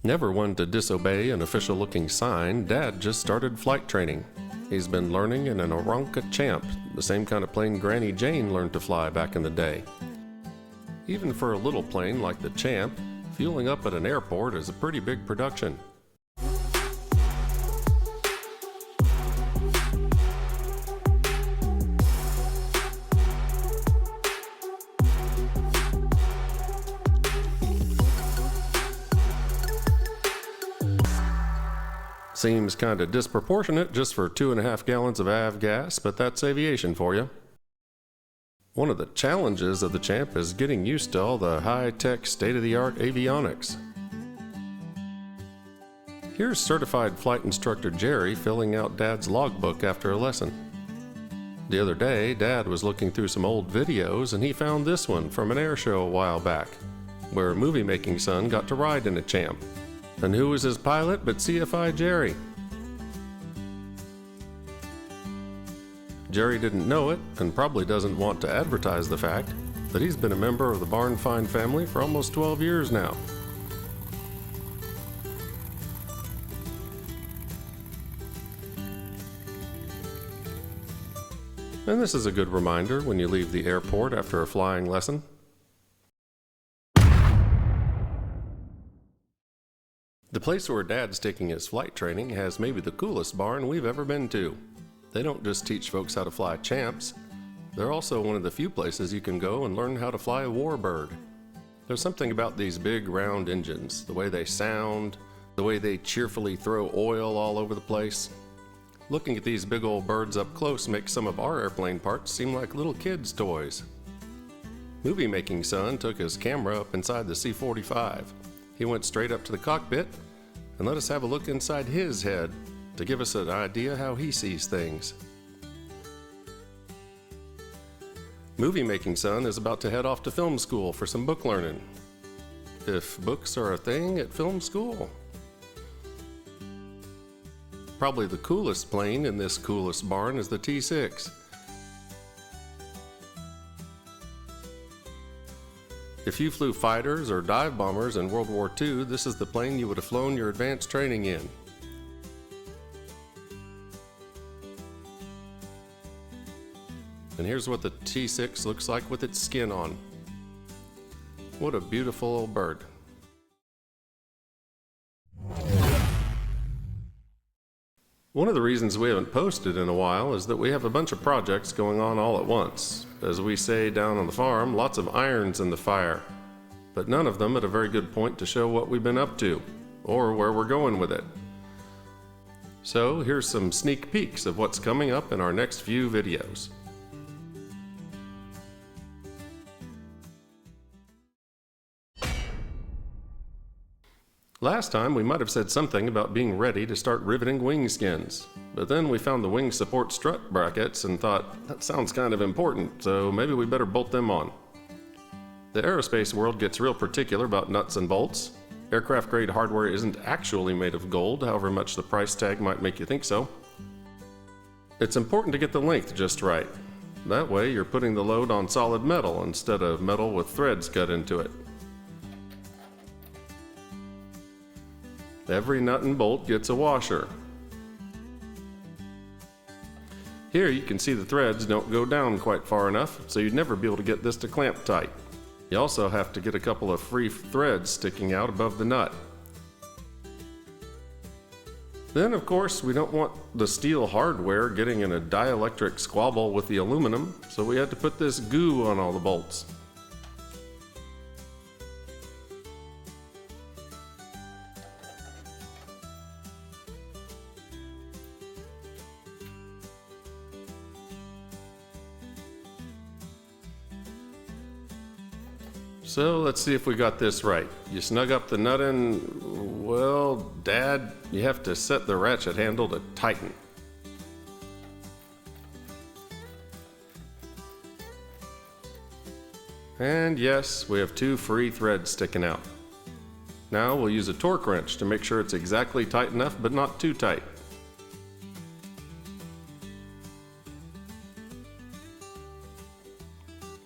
Never one to disobey an official-looking sign, Dad just started flight training. He's been learning in an Aeronca Champ, the same kind of plane Granny Jane learned to fly back in the day. Even for a little plane like the Champ, fueling up at an airport is a pretty big production. Seems kinda disproportionate just for 2.5 gallons of avgas, but that's aviation for you. One of the challenges of the Champ is getting used to all the high-tech, state-of-the-art avionics. Here's certified flight instructor Jerry filling out Dad's logbook after a lesson. The other day, Dad was looking through some old videos and he found this one from an air show a while back, where movie-making son got to ride in a Champ. And who was his pilot but CFI Jerry? Jerry didn't know it, and probably doesn't want to advertise the fact that he's been a member of the Barn Find family for almost 12 years now. And this is a good reminder when you leave the airport after a flying lesson. The place where Dad's taking his flight training has maybe the coolest barn we've ever been to. They don't just teach folks how to fly Champs. They're also one of the few places you can go and learn how to fly a warbird. There's something about these big round engines, the way they sound, the way they cheerfully throw oil all over the place. Looking at these big old birds up close makes some of our airplane parts seem like little kids' toys. Movie-making son took his camera up inside the C-45. He went straight up to the cockpit and let us have a look inside his head to give us an idea how he sees things. Movie-making son is about to head off to film school for some book learning. If books are a thing at film school. Probably the coolest plane in this coolest barn is the T-6. If you flew fighters or dive bombers in World War II, this is the plane you would have flown your advanced training in. And here's what the T-6 looks like with its skin on. What a beautiful old bird. One of the reasons we haven't posted in a while is that we have a bunch of projects going on all at once. As we say down on the farm, lots of irons in the fire, but none of them at a very good point to show what we've been up to, or where we're going with it. So here's some sneak peeks of what's coming up in our next few videos. Last time we might have said something about being ready to start riveting wing skins, but then we found the wing support strut brackets and thought, that sounds kind of important, so maybe we better bolt them on. The aerospace world gets real particular about nuts and bolts. Aircraft grade hardware isn't actually made of gold, however much the price tag might make you think so. It's important to get the length just right. That way you're putting the load on solid metal instead of metal with threads cut into it. Every nut and bolt gets a washer. Here you can see the threads don't go down quite far enough, so you'd never be able to get this to clamp tight. You also have to get a couple of free threads sticking out above the nut. Then of course we don't want the steel hardware getting in a dielectric squabble with the aluminum, so we had to put this goo on all the bolts. So let's see if we got this right. You snug up the nut in, well, Dad, you have to set the ratchet handle to tighten. And yes, we have 2 free threads sticking out. Now we'll use a torque wrench to make sure it's exactly tight enough, but not too tight.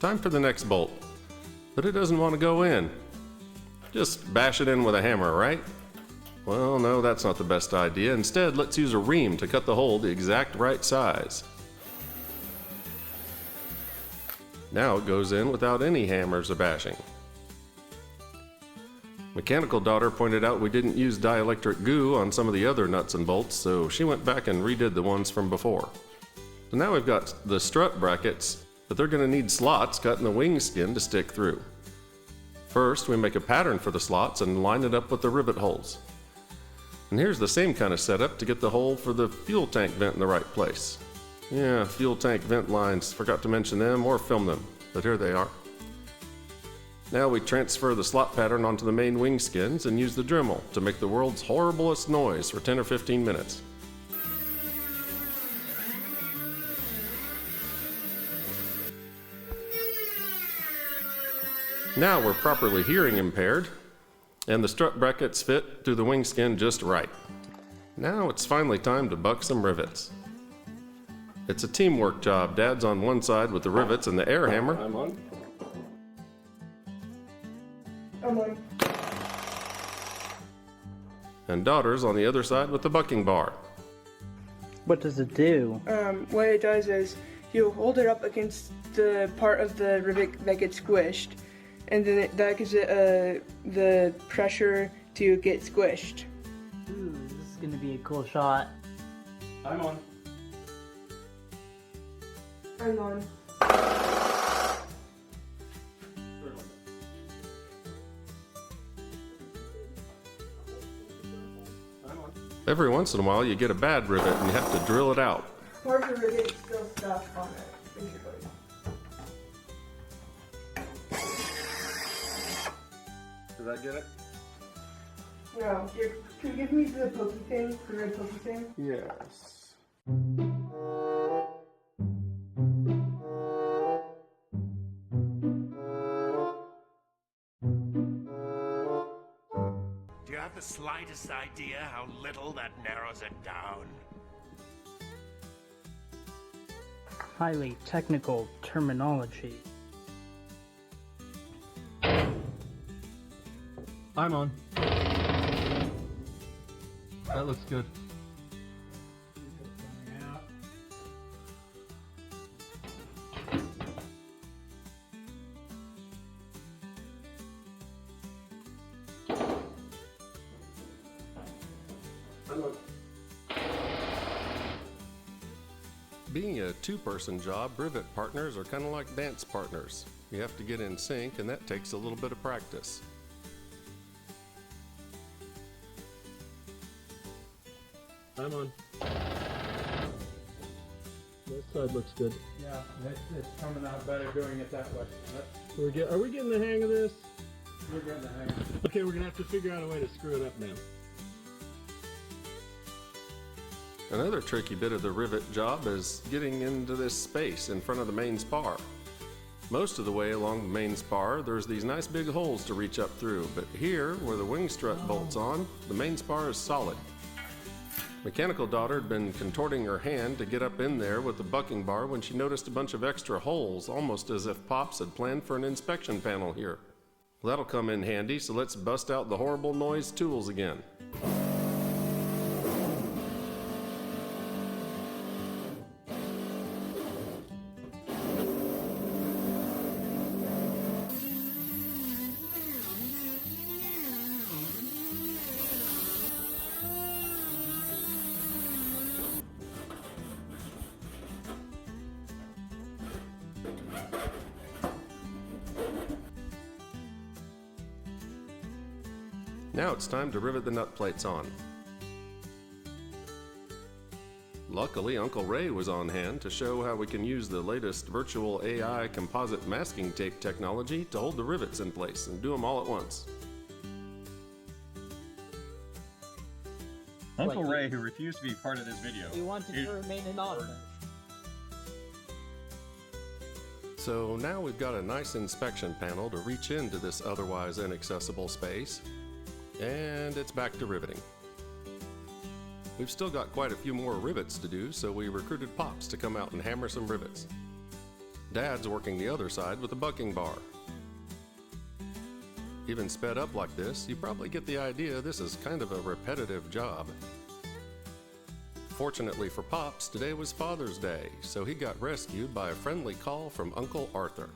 Time for the next bolt. But it doesn't want to go in. Just bash it in with a hammer, right? Well, no, that's not the best idea. Instead, let's use a ream to cut the hole the exact right size. Now it goes in without any hammers or bashing. Mechanical daughter pointed out we didn't use dielectric goo on some of the other nuts and bolts, so she went back and redid the ones from before. So now we've got the strut brackets, but they're going to need slots cut in the wing skin to stick through. First, we make a pattern for the slots and line it up with the rivet holes. And here's the same kind of setup to get the hole for the fuel tank vent in the right place. Yeah, fuel tank vent lines, forgot to mention them or film them, but here they are. Now we transfer the slot pattern onto the main wing skins and use the Dremel to make the world's horriblest noise for 10 or 15 minutes. Now we're properly hearing impaired, and the strut brackets fit through the wing skin just right. Now it's finally time to buck some rivets. It's a teamwork job. Dad's on one side with the rivets and the air hammer. I'm on. And daughter's on the other side with the bucking bar. What does it do? What it does is you hold it up against the part of the rivet that gets squished, and then that gives it the pressure to get squished. Ooh, this is gonna be a cool shot. I'm on. I'm on. Every once in a while you get a bad rivet and you have to drill it out. Part of the rivet is still stuck on it, basically. Did that get it? No, here, can you give me the pokey thing, the red pokey thing? Yes. Do you have the slightest idea how little that narrows it down? Highly technical terminology. I'm on. That looks good. Being a two-person job, rivet partners are kind of like dance partners. You have to get in sync, and that takes a little bit of practice. I'm on. This side looks good. Yeah, it's coming out better doing it that way. Are we getting the hang of this? We're getting the hang of it. Okay, we're gonna have to figure out a way to screw it up now. Another tricky bit of the rivet job is getting into this space in front of the main spar. Most of the way along the main spar, there's these nice big holes to reach up through, but here, where the wing strut bolts on, the main spar is solid. Mechanical daughter had been contorting her hand to get up in there with the bucking bar when she noticed a bunch of extra holes, almost as if Pops had planned for an inspection panel here. Well, that'll come in handy, so let's bust out the horrible noise tools again. Now it's time to rivet the nut plates on. Luckily, Uncle Ray was on hand to show how we can use the latest virtual AI composite masking tape technology to hold the rivets in place and do them all at once. Uncle Ray, who refused to be part of this video. We wanted to remain anonymous. So now we've got a nice inspection panel to reach into this otherwise inaccessible space, and it's back to riveting. We've still got quite a few more rivets to do, so we recruited Pops to come out and hammer some rivets. Dad's working the other side with the bucking bar. Even sped up like this, you probably get the idea this is kind of a repetitive job. Fortunately for Pops, today was Father's Day, so he got rescued by a friendly call from Uncle Arthur.